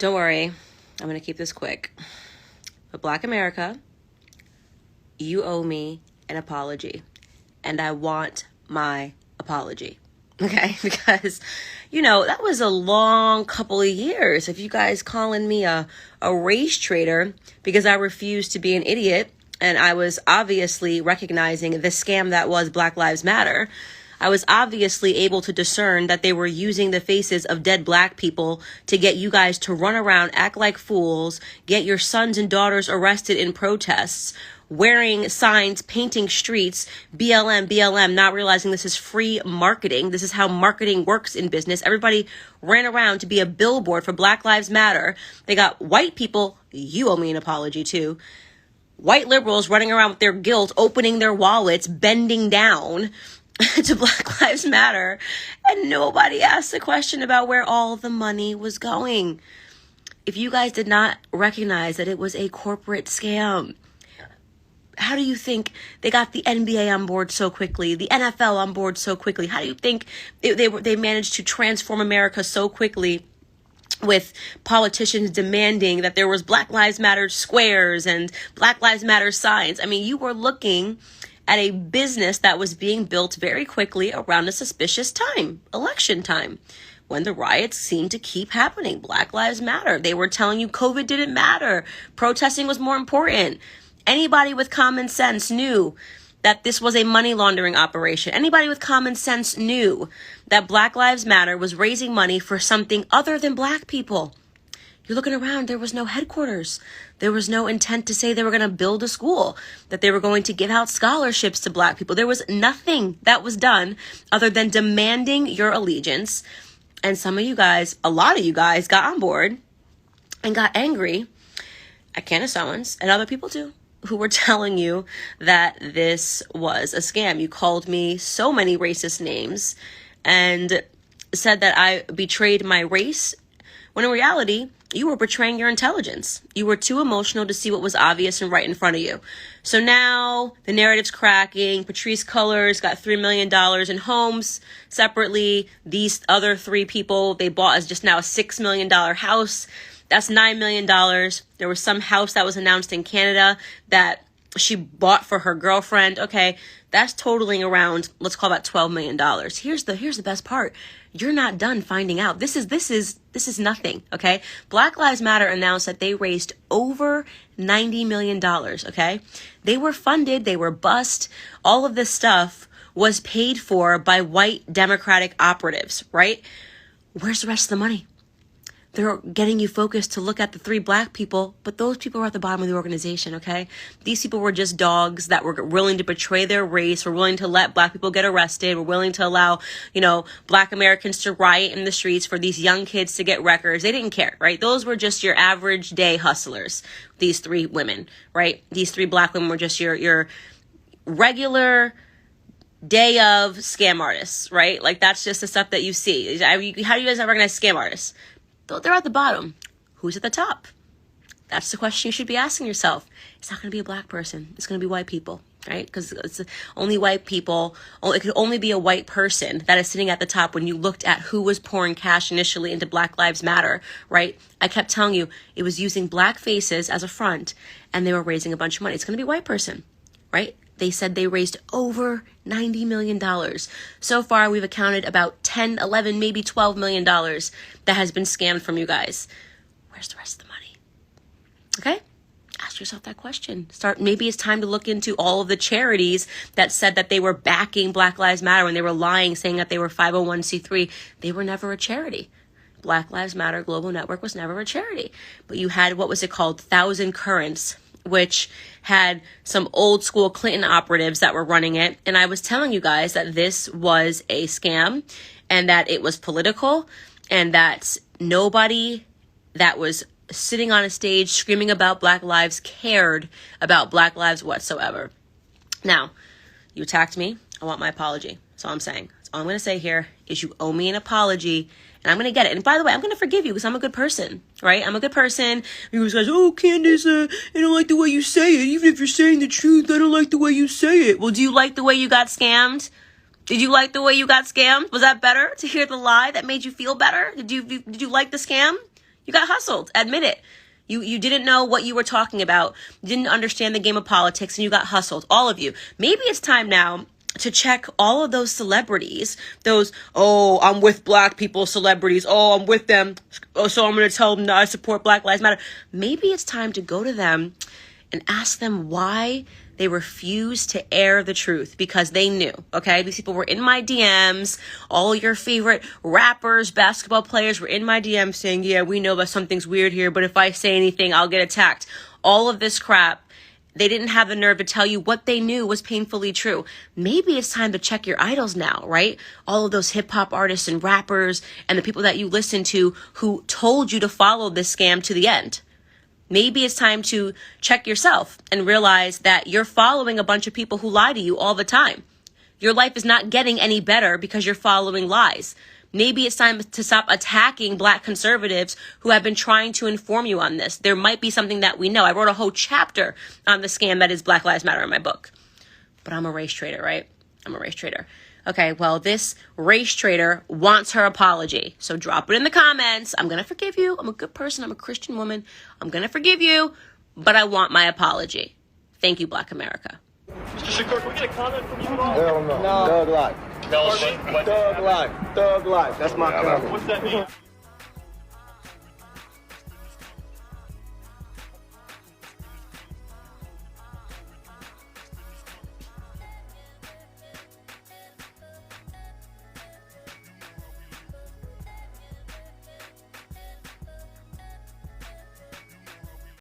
Don't worry, I'm going to keep this quick. But Black America, you owe me an apology. And I want my apology. Okay? Because, that was a long couple of years of you guys calling me a race traitor because I refused to be an idiot. And I was obviously recognizing the scam that was Black Lives Matter. I was obviously able to discern that they were using the faces of dead Black people to get you guys to run around, act like fools, get your sons and daughters arrested in protests, wearing signs, painting streets, BLM, BLM, not realizing this is free marketing. This is how marketing works in business. Everybody ran around to be a billboard for Black Lives Matter. They got white people, you owe me an apology too, white liberals running around with their guilt, opening their wallets, bending down to Black Lives Matter, and nobody asked a question about where all the money was going. If you guys did not recognize that it was a corporate scam, how do you think they got the NBA on board so quickly, the NFL on board so quickly? How do you think they managed to transform America so quickly with politicians demanding that there was Black Lives Matter squares and Black Lives Matter signs? I mean, you were looking at a business that was being built very quickly around a suspicious time, election time, when the riots seemed to keep happening. Black Lives Matter. They were telling you COVID didn't matter. Protesting was more important. Anybody with common sense knew that this was a money laundering operation. Anybody with common sense knew that Black Lives Matter was raising money for something other than Black people. You're looking around, there was no headquarters. There was no intent to say they were going to build a school, that they were going to give out scholarships to Black people. There was nothing that was done other than demanding your allegiance. And some of you guys, a lot of you guys got on board and got angry at Candace Owens and other people too, who were telling you that this was a scam. You called me so many racist names and said that I betrayed my race, when in reality, you were betraying your intelligence. You were too emotional to see what was obvious and right in front of you. So now the narrative's cracking. Patrice Cullors got $3 million in homes separately. These other three people, they bought as just now a $6 million house. That's $9 million. There was some house that was announced in Canada that she bought for her girlfriend. Okay, that's totaling around, let's call that $12 million. Here's the best part. You're not done finding out. This is nothing, okay? Black Lives Matter announced that they raised over $90 million, okay? They were funded, they were bussed. All of this stuff was paid for by white Democratic operatives, right? Where's the rest of the money? They're getting you focused to look at the three Black people, but those people are at the bottom of the organization, okay? These people were just dogs that were willing to betray their race, were willing to let Black people get arrested, were willing to allow, Black Americans to riot in the streets for these young kids to get records. They didn't care, right? Those were just your average day hustlers, these three women, right? These three Black women were just your regular day of scam artists, right? Like, that's just the stuff that you see. How do you guys recognize scam artists? They're at the bottom. Who's at the top? That's the question you should be asking yourself. It's not going to be a Black person. It's going to be white people, right? Because it's only white people. It could only be a white person that is sitting at the top when you looked at who was pouring cash initially into Black Lives Matter, right? I kept telling you it was using Black faces as a front, and they were raising a bunch of money. It's going to be a white person, right? They said they raised over $90 million. So far, we've accounted about 10, 11, maybe $12 million that has been scammed from you guys. Where's the rest of the money? Okay? Ask yourself that question. Maybe it's time to look into all of the charities that said that they were backing Black Lives Matter when they were lying, saying that they were 501c3. They were never a charity. Black Lives Matter Global Network was never a charity. But you had, what was it called? Thousand Currents, which had some old school Clinton operatives that were running it. And I was telling you guys that this was a scam and that it was political and that nobody that was sitting on a stage screaming about Black lives cared about Black lives whatsoever. Now, you attacked me. I want my apology. That's all I'm saying. That's all I'm going to say here is you owe me an apology. And I'm going to get it. And by the way, I'm going to forgive you because I'm a good person, right? I'm a good person. You guys, Candace, I don't like the way you say it. Even if you're saying the truth, I don't like the way you say it. Well, do you like the way you got scammed? Did you like the way you got scammed? Was that better to hear the lie that made you feel better? Did you like the scam? You got hustled. Admit it. You didn't know what you were talking about. You didn't understand the game of politics, and you got hustled. All of you. Maybe it's time now to check all of those celebrities, those, oh, I'm with black people celebrities, oh, I'm with them, oh, so I'm going to tell them that I support Black Lives Matter. Maybe it's time to go to them and ask them why they refused to air the truth, because they knew, okay? These people were in my DMs. All your favorite rappers, basketball players were in my DMs saying, yeah, we know that something's weird here, but if I say anything, I'll get attacked. All of this crap. They didn't have the nerve to tell you what they knew was painfully true. Maybe it's time to check your idols now, right? All of those hip hop artists and rappers and the people that you listen to who told you to follow this scam to the end. Maybe it's time to check yourself and realize that you're following a bunch of people who lie to you all the time. Your life is not getting any better because you're following lies. Maybe it's time to stop attacking black conservatives who have been trying to inform you on this. There might be something that we know. I wrote a whole chapter on the scam that is Black Lives Matter in my book. But I'm a race trader, right? I'm a race trader. Okay, well, this race trader wants her apology. So drop it in the comments. I'm going to forgive you. I'm a good person. I'm a Christian woman. I'm going to forgive you, but I want my apology. Thank you, Black America. Mr. Shakur, can we get a comment from you all? Hell no. Thug life. Thug life. Thug life. That's my comment. What's that mean?